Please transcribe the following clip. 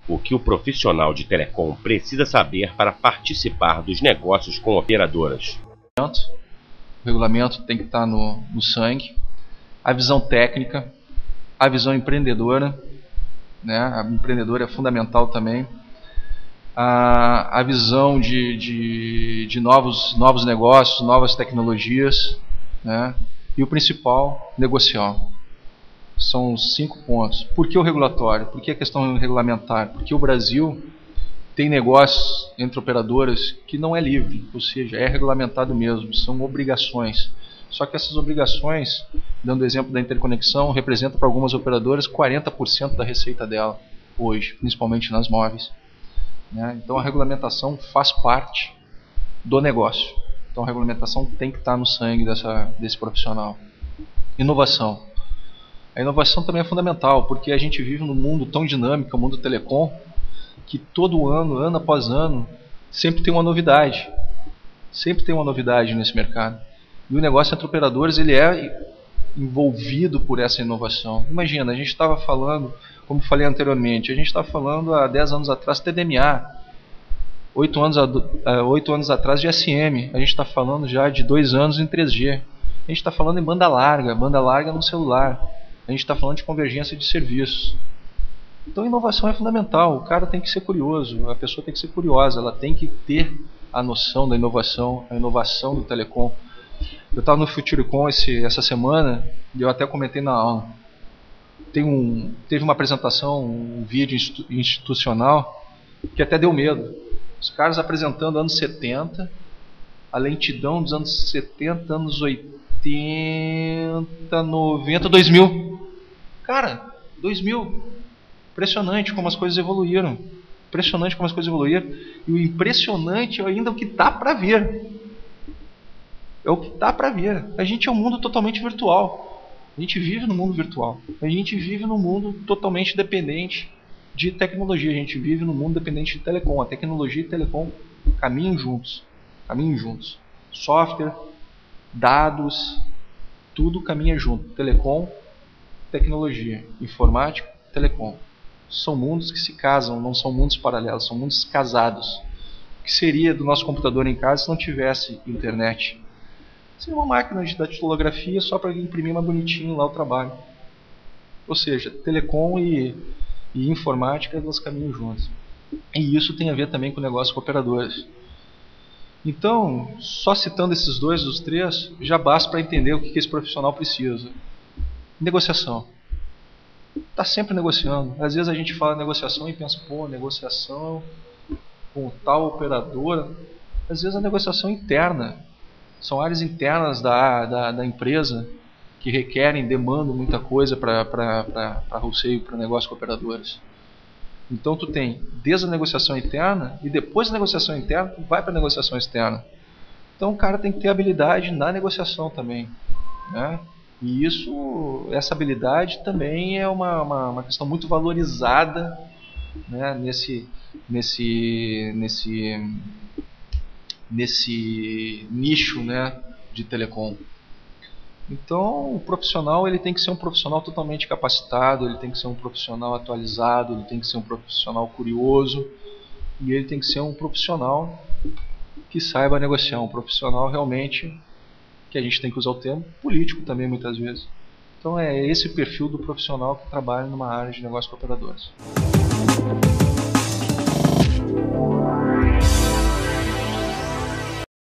O que o profissional de telecom precisa saber para participar dos negócios com operadoras. O regulamento tem que estar no sangue, a visão técnica, a visão empreendedora, né? A empreendedora é fundamental também, a visão de novos negócios, novas tecnologias, né? E o principal, negociar. São 5 pontos. Por que o regulatório? Por que a questão regulamentar? Porque o Brasil tem negócios entre operadoras que não é livre, ou seja, é regulamentado mesmo, são obrigações. Só que essas obrigações, dando o exemplo da interconexão, representam para algumas operadoras 40% da receita dela hoje, principalmente nas móveis, né? Então a regulamentação faz parte do negócio. Então a regulamentação tem que estar no sangue desse profissional. Inovação. A inovação também é fundamental, porque a gente vive num mundo tão dinâmico, o mundo telecom, que todo ano após ano, sempre tem uma novidade. Sempre tem uma novidade nesse mercado. E o negócio entre operadores, ele é envolvido por essa inovação. Imagina, a gente estava falando, como falei anteriormente, a gente estava falando há 10 anos atrás TDMA, 8 anos atrás de SM, a gente está falando já de 2 anos em 3G, a gente está falando em banda larga no celular, a gente está falando de convergência de serviços. Então inovação é fundamental, o cara tem que ser curioso, a pessoa tem que ser curiosa, ela tem que ter a noção da inovação, a inovação do telecom. Eu estava no Futurecom essa semana e eu até comentei na aula. Teve uma apresentação, um vídeo institucional que até deu medo. Os caras apresentando anos 70, a lentidão dos anos 70, anos 80, 90, 2000. Cara, 2000. Impressionante como as coisas evoluíram. Impressionante como as coisas evoluíram. E o impressionante é ainda o que está para vir. É o que está para vir. A gente é um mundo totalmente virtual. A gente vive no mundo virtual. A gente vive num mundo totalmente dependente de tecnologia. A gente vive num mundo dependente de telecom. A tecnologia e telecom caminham juntos. Caminham juntos. Software, dados, tudo caminha junto. Telecom, tecnologia, informática, telecom. São mundos que se casam, não são mundos paralelos, são mundos casados. O que seria do nosso computador em casa se não tivesse internet? Seria uma máquina de datilografia só para imprimir mais bonitinho lá o trabalho. Ou seja, telecom e informática, elas caminham juntas. E isso tem a ver também com o negócio com operadoras. Então, só citando esses dois, os três, já basta para entender o que esse profissional precisa. Negociação. Está sempre negociando. Às vezes a gente fala negociação e pensa, pô, negociação com tal operadora. Às vezes a negociação interna. São áreas internas da empresa que requerem, demandam muita coisa para wholesale, para negócio com operadoras. Então tu tem desde a negociação interna e depois da negociação interna tu vai para a negociação externa. Então o cara tem que ter habilidade na negociação também, né? E essa habilidade também é uma questão muito valorizada, né, nesse nicho, né, de telecom. Então o profissional ele tem que ser um profissional totalmente capacitado, ele tem que ser um profissional atualizado, ele tem que ser um profissional curioso e ele tem que ser um profissional que saiba negociar, um profissional realmente, que a gente tem que usar o termo político também muitas vezes. Então é esse perfil do profissional que trabalha numa área de negócios com operadoras.